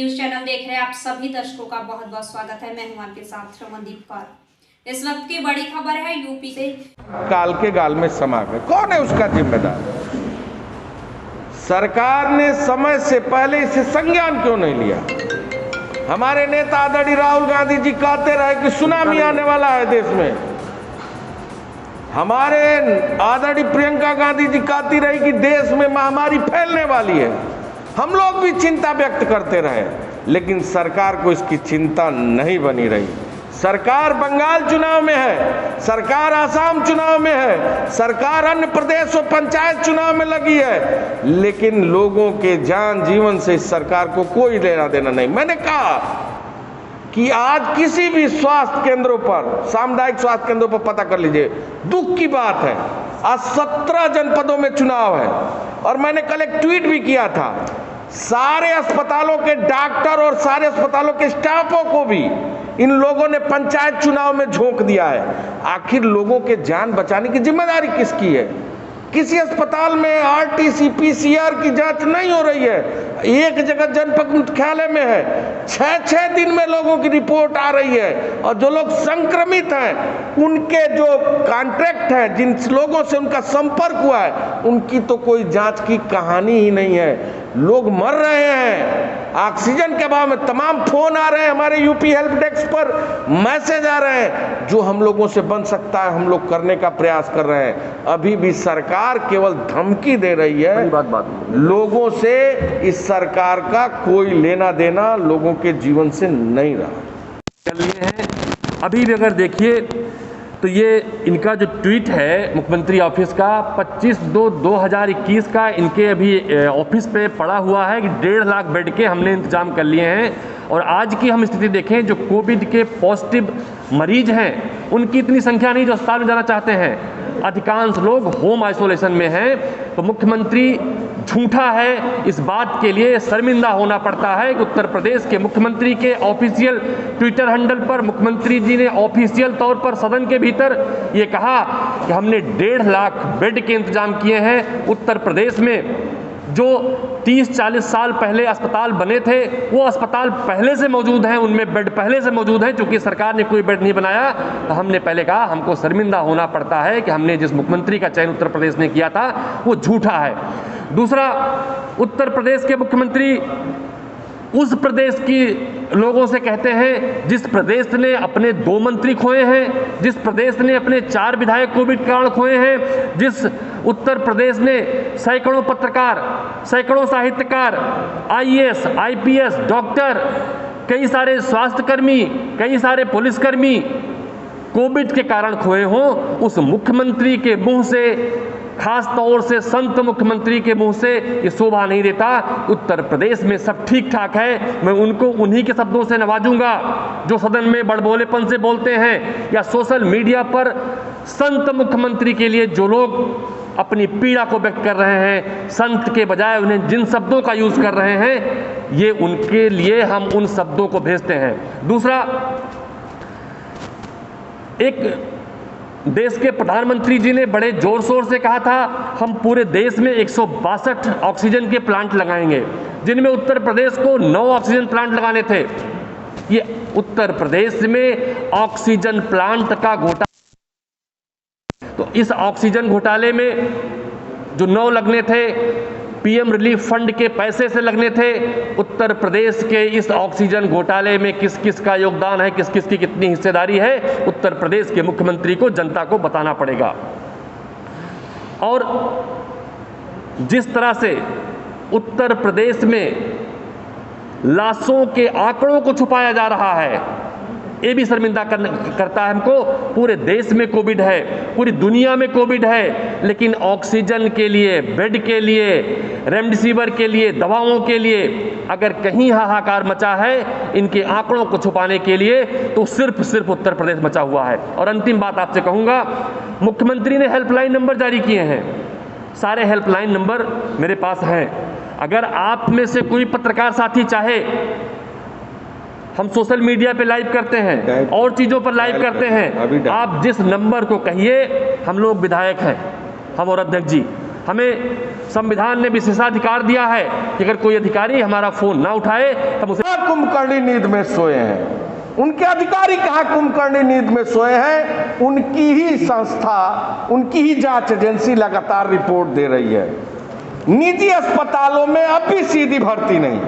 News channel देख रहे हैं आप सभी दर्शकों का बहुत बहुत स्वागत है। मैं हूं आपके साथ रमनदीप कौर। इस वक्त की बड़ी खबर है यूपी से। काल के गाल में समा गए, कौन है उसका जिम्मेदार? सरकार ने समय से पहले इसे संज्ञान क्यों नहीं लिया? हमारे नेता आदरणीय राहुल गांधी जी कहते रहे कि सुनामी आने वाला है देश में। हमारे आदरणीय प्रियंका गांधी जी कहती रही कि देश में महामारी फैलने वाली है। हम लोग भी चिंता व्यक्त करते रहे, लेकिन सरकार को इसकी चिंता नहीं बनी रही। सरकार बंगाल चुनाव में है, सरकार आसाम चुनाव में है, सरकार अन्य प्रदेश और पंचायत चुनाव में लगी है, लेकिन लोगों के जान जीवन से इस सरकार को कोई लेना देना नहीं। मैंने कहा कि आज किसी भी स्वास्थ्य केंद्रों पर, सामुदायिक स्वास्थ्य केंद्रों पर पता कर लीजिए, दुख की बात है आज 17 जनपदों में चुनाव है। और मैंने कल एक ट्वीट भी किया था, सारे अस्पतालों के डॉक्टर और सारे अस्पतालों के स्टाफों को भी इन लोगों ने पंचायत चुनाव में झोंक दिया है। आखिर लोगों के जान बचाने की जिम्मेदारी किसकी है? किसी अस्पताल में आरटीसी पीसीआर की जांच नहीं हो रही है, एक जगह जनपद मुख्यालय में है, 6-6 दिन में लोगों की रिपोर्ट आ रही है। और जो लोग संक्रमित हैं, उनके जो कॉन्ट्रैक्ट है, जिन लोगों से उनका संपर्क हुआ है, उनकी तो कोई जांच की कहानी ही नहीं है। लोग मर रहे हैं, ऑक्सीजन के अभाव में तमाम फोन आ रहे हैं, हमारे यूपी हेल्प डेस्क पर मैसेज आ रहे हैं। जो हम लोगों से बन सकता है हम लोग करने का प्रयास कर रहे हैं। अभी भी सरकार केवल धमकी दे रही है, लोगों से इस सरकार का कोई लेना देना लोगों के जीवन से नहीं रहा। चलिए हैं अभी भी अगर देखिए तो ये इनका जो ट्वीट है मुख्यमंत्री ऑफिस का 25/2/2021 का, इनके अभी ऑफिस पे पड़ा हुआ है कि 1.5 लाख बेड के हमने इंतजाम कर लिए हैं। और आज की हम स्थिति देखें, जो कोविड के पॉजिटिव मरीज हैं उनकी इतनी संख्या नहीं जो अस्पताल में जाना चाहते हैं, अधिकांश लोग होम आइसोलेशन में हैं। तो मुख्यमंत्री झूठा है, इस बात के लिए शर्मिंदा होना पड़ता है कि उत्तर प्रदेश के मुख्यमंत्री के ऑफिशियल ट्विटर हैंडल पर मुख्यमंत्री जी ने ऑफिशियल तौर पर सदन के भीतर ये कहा कि हमने 1.5 लाख बेड के इंतजाम किए हैं। उत्तर प्रदेश में जो 30-40 साल पहले अस्पताल बने थे वो अस्पताल पहले से मौजूद हैं, उनमें बेड पहले से मौजूद हैं। चूंकि सरकार ने कोई बेड नहीं बनाया तो हमने पहले कहा हमको शर्मिंदा होना पड़ता है कि हमने जिस मुख्यमंत्री का चयन उत्तर प्रदेश ने किया था वो झूठा है। दूसरा, उत्तर प्रदेश के मुख्यमंत्री उस प्रदेश की लोगों से कहते हैं जिस प्रदेश ने अपने 2 मंत्री खोए हैं, जिस प्रदेश ने अपने 4 विधायक कोविड के कारण खोए हैं, जिस उत्तर प्रदेश ने सैकड़ों पत्रकार, सैकड़ों साहित्यकार, आईएएस, आईपीएस, डॉक्टर, कई सारे स्वास्थ्यकर्मी, कई सारे पुलिसकर्मी कोविड के कारण खोए हों, उस मुख्यमंत्री के मुंह से, खास तौर से संत मुख्यमंत्री के मुंह से ये शोभा नहीं देता। उत्तर प्रदेश में सब ठीक ठाक है। मैं उनको उन्हीं के शब्दों से नवाजूंगा जो सदन में बड़बोलेपन से बोलते हैं या सोशल मीडिया पर संत मुख्यमंत्री के लिए जो लोग अपनी पीड़ा को व्यक्त कर रहे हैं, संत के बजाय उन्हें जिन शब्दों का यूज कर रहे हैं, ये उनके लिए हम उन शब्दों को भेजते हैं। दूसरा, एक देश के प्रधानमंत्री जी ने बड़े जोर शोर से कहा था हम पूरे देश में 162 ऑक्सीजन के प्लांट लगाएंगे, जिनमें उत्तर प्रदेश को 9 ऑक्सीजन प्लांट लगाने थे। ये उत्तर प्रदेश में ऑक्सीजन प्लांट का घोटाला, तो इस ऑक्सीजन घोटाले में जो 9 लगने थे पीएम रिलीफ फंड के पैसे से लगने थे। उत्तर प्रदेश के इस ऑक्सीजन घोटाले में किस किस का योगदान है, किस किस की कितनी हिस्सेदारी है, उत्तर प्रदेश के मुख्यमंत्री को जनता को बताना पड़ेगा। और जिस तरह से उत्तर प्रदेश में लाशों के आंकड़ों को छुपाया जा रहा है, ये भी शर्मिंदा करता है हमको। पूरे देश में कोविड है, पूरी दुनिया में कोविड है, लेकिन ऑक्सीजन के लिए, बेड के लिए, रेमडेसिविर के लिए, दवाओं के लिए अगर कहीं हाहाकार मचा है इनके आंकड़ों को छुपाने के लिए, तो सिर्फ उत्तर प्रदेश मचा हुआ है। और अंतिम बात आपसे कहूँगा, मुख्यमंत्री ने हेल्पलाइन नंबर जारी किए हैं, सारे हेल्पलाइन नंबर मेरे पास हैं। अगर आप में से कोई पत्रकार साथी चाहे, हम सोशल मीडिया पे लाइव करते हैं और चीज़ों पर लाइव करते हैं, आप जिस नंबर को कहिए, हम लोग विधायक हैं, हम और अध्यक्ष जी, हमें संविधान ने विशेषाधिकार दिया है कि अगर कोई अधिकारी हमारा फोन ना उठाए तब उसे कुंभकर्णी नींद में सोए हैं। उनके अधिकारी कहाँ कुंभकर्णी नींद में सोए हैं? उनकी ही संस्था, उनकी ही जांच एजेंसी लगातार रिपोर्ट दे रही है। निजी अस्पतालों में अब भी सीधी भर्ती नहीं,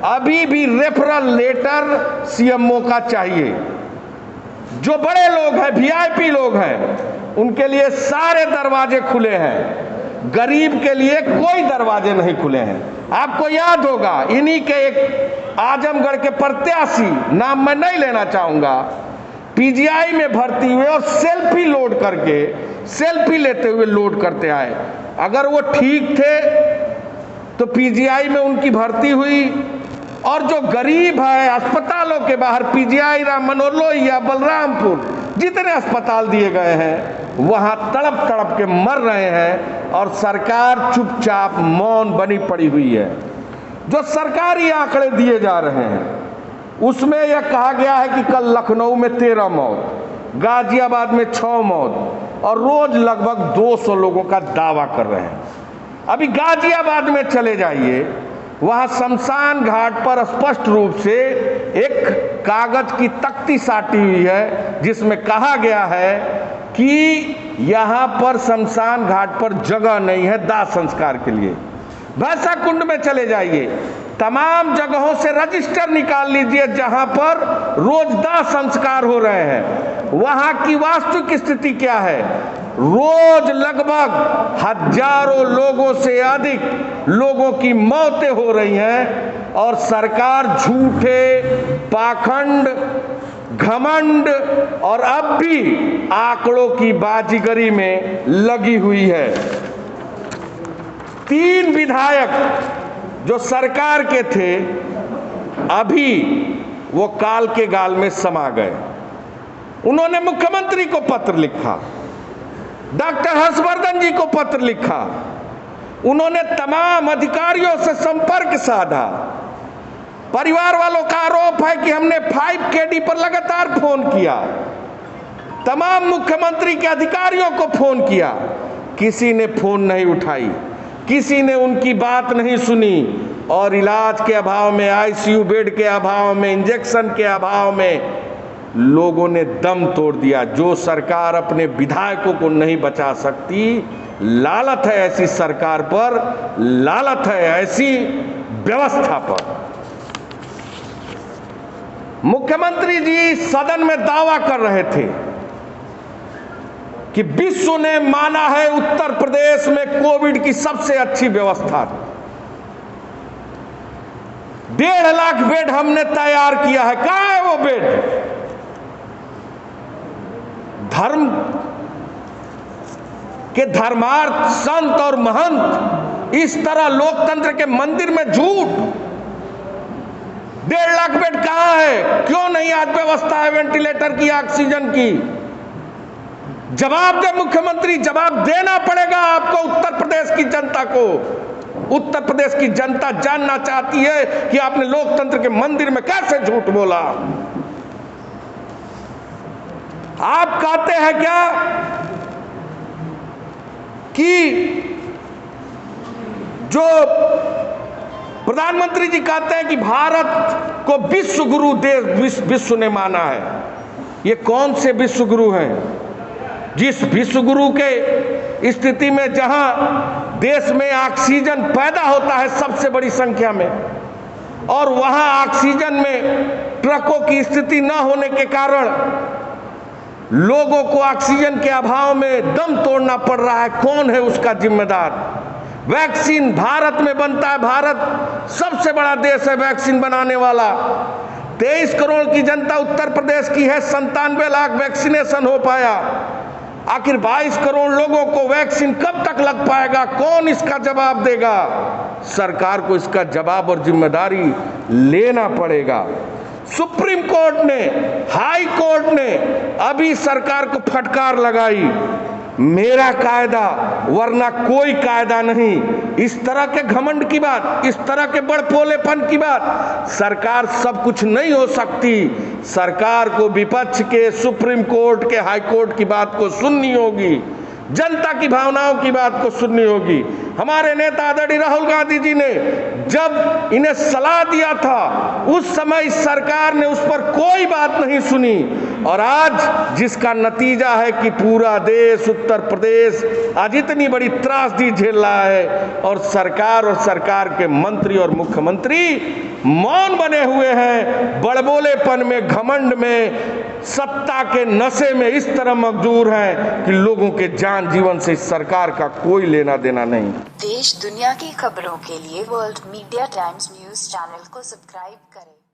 अभी भी रेफरल लेटर सीएमओ का चाहिए। जो बड़े लोग हैं, वीआईपी लोग हैं, उनके लिए सारे दरवाजे खुले हैं, गरीब के लिए कोई दरवाजे नहीं खुले हैं। आपको याद होगा, इन्हीं के एक आजमगढ़ के प्रत्याशी, नाम मैं नहीं लेना चाहूंगा, पीजीआई में भर्ती हुए और सेल्फी लोड करके, सेल्फी लेते हुए लोड करते आए। अगर वो ठीक थे तो पीजीआई में उनकी भर्ती हुई, और जो गरीब है अस्पतालों के बाहर, पीजीआई, राम मनोहर लोहिया, बलरामपुर, जितने अस्पताल दिए गए हैं वहां तड़प तड़प के मर रहे हैं और सरकार चुपचाप मौन बनी पड़ी हुई है। जो सरकारी आंकड़े दिए जा रहे हैं उसमें यह कहा गया है कि कल लखनऊ में 13 मौत, गाजियाबाद में 6 मौत और रोज लगभग 200 लोगों का दावा कर रहे हैं। अभी गाजियाबाद में चले जाइए, वहां शमशान घाट पर स्पष्ट रूप से एक कागज की तख्ती साटी हुई है जिसमें कहा गया है कि यहां पर शमशान घाट पर जगह नहीं है दाह संस्कार के लिए। भैंसा कुंड में चले जाइए, तमाम जगहों से रजिस्टर निकाल लीजिए जहां पर रोज दाह संस्कार हो रहे हैं। वहां की वास्तविक स्थिति क्या है? रोज लगभग हजारों लोगों से अधिक लोगों की मौतें हो रही हैं और सरकार झूठे, पाखंड, घमंड और अब भी आंकड़ों की बाजीगरी में लगी हुई है। 3 विधायक जो सरकार के थे अभी वो काल के गाल में समा गए। उन्होंने मुख्यमंत्री को पत्र लिखा, डॉक्टर हर्षवर्धन जी को पत्र लिखा, उन्होंने तमाम अधिकारियों से संपर्क साधा। परिवार वालों का आरोप है कि हमने 5KD पर लगातार फोन किया, तमाम मुख्यमंत्री के अधिकारियों को फोन किया, किसी ने फोन नहीं उठाई, किसी ने उनकी बात नहीं सुनी और इलाज के अभाव में, आईसीयू बेड के अभाव में, इंजेक्शन के अभाव में लोगों ने दम तोड़ दिया। जो सरकार अपने विधायकों को नहीं बचा सकती, लालत है ऐसी सरकार पर, लालत है ऐसी व्यवस्था पर। मुख्यमंत्री जी सदन में दावा कर रहे थे कि विश्व ने माना है उत्तर प्रदेश में कोविड की सबसे अच्छी व्यवस्था। 1.5 लाख बेड हमने तैयार किया है। कहां है वो बेड? धर्म के धर्मार्थ संत और महंत इस तरह लोकतंत्र के मंदिर में झूठ। 1.5 लाख बेड कहां है? क्यों नहीं आज व्यवस्था है वेंटिलेटर की, ऑक्सीजन की? जवाब दे मुख्यमंत्री, जवाब देना पड़ेगा आपको उत्तर प्रदेश की जनता को। उत्तर प्रदेश की जनता जानना चाहती है कि आपने लोकतंत्र के मंदिर में कैसे झूठ बोला। आप कहते हैं क्या कि जो प्रधानमंत्री जी कहते हैं कि भारत को विश्व गुरु देश विश्व ने माना है। ये कौन से विश्व गुरु हैं? जिस विश्व गुरु के स्थिति में जहां देश में ऑक्सीजन पैदा होता है सबसे बड़ी संख्या में, और वहां ऑक्सीजन में ट्रकों की स्थिति न होने के कारण लोगों को ऑक्सीजन के अभाव में दम तोड़ना पड़ रहा है। कौन है उसका जिम्मेदार? वैक्सीन भारत में बनता है, भारत सबसे बड़ा देश है वैक्सीन बनाने वाला। 23 करोड़ की जनता उत्तर प्रदेश की है, 97 लाख वैक्सीनेशन हो पाया। आखिर 22 करोड़ लोगों को वैक्सीन कब तक लग पाएगा? कौन इसका जवाब देगा? सरकार को इसका जवाब और जिम्मेदारी लेना पड़ेगा। सुप्रीम कोर्ट ने, हाई कोर्ट ने अभी सरकार को फटकार लगाई, मेरा कायदा वरना कोई कायदा नहीं। इस तरह के घमंड की बात, इस तरह के बड़पोलेपन की बात, सरकार सब कुछ नहीं हो सकती। सरकार को विपक्ष के, सुप्रीम कोर्ट के, हाई कोर्ट की बात को सुननी होगी। जनता की भावनाओं की बात को सुननी होगी। हमारे नेता आदरणीय राहुल गांधी जी ने जब इन्हें सलाह दिया था उस समय इस सरकार ने उस पर कोई बात नहीं सुनी, और आज जिसका नतीजा है कि पूरा देश, उत्तर प्रदेश आज इतनी बड़ी त्रासदी झेल रहा है और सरकार के मंत्री और मुख्यमंत्री मौन बने हुए हैं, बड़बोलेपन में, घमंड में, सत्ता के नशे में इस तरह मजबूर हैं कि लोगों के जान जीवन से इस सरकार का कोई लेना देना नहीं। देश दुनिया की खबरों के लिए world media times news channel को सब्सक्राइब करें।